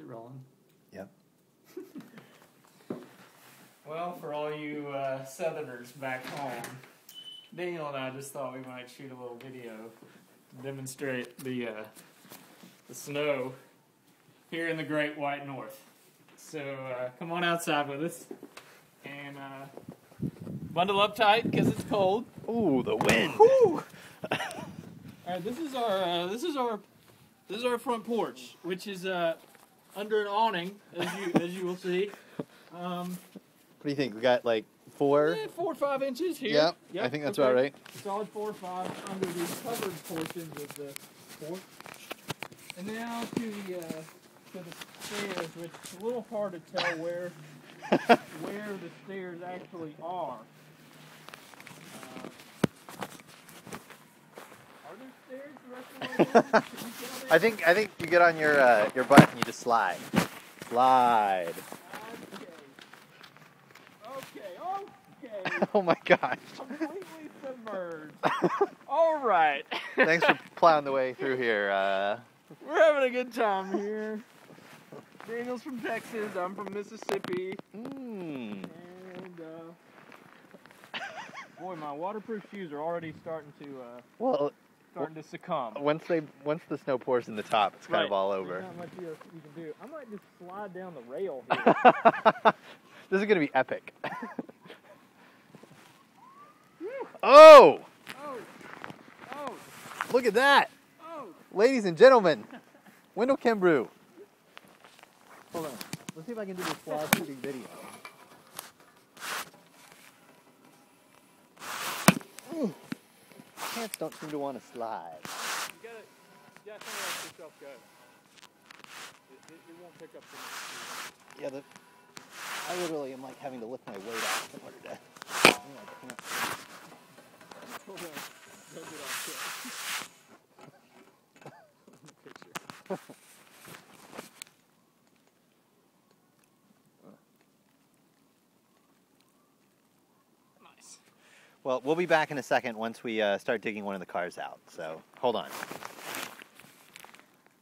it rolling? Yep. Well, for all you Southerners back home, Daniel and I just thought we might shoot a little video to demonstrate the snow here in the Great White North. So come on outside with us and bundle up tight because it's cold. Ooh, the wind! All right, this is our front porch, which is under an awning, as you will see. What do you think? We got like 4? 4 or 5 inches here. Yep, I think that's about right. Solid 4 or 5 under the covered portions of the porch. And now to the stairs, which is a little hard to tell where the stairs actually are. Are there stairs the rest of the way down? I think you get on your butt and you just slide. Slide. Okay. Oh my gosh. Completely submerged. All right. Thanks for plowing the way through here. We're having a good time here. Daniel's from Texas. I'm from Mississippi. And boy, my waterproof shoes are already starting to succumb. Once the snow pours in the top, it's kind of all over. There's not much you can do. I might just slide down the rail here. This is going to be epic. Oh! Oh! Look at that! Oh! Ladies and gentlemen, Wendell Kimbrough. Hold on. Let's see if I can do this while shooting video. Pants don't seem to want to slide. You gotta let yourself go. It won't pick up too much. Yeah, I literally am like having to lift my weight out in order to. Hold on. Don't get off picture. Nice. Well, we'll be back in a second once we start digging one of the cars out. So hold on.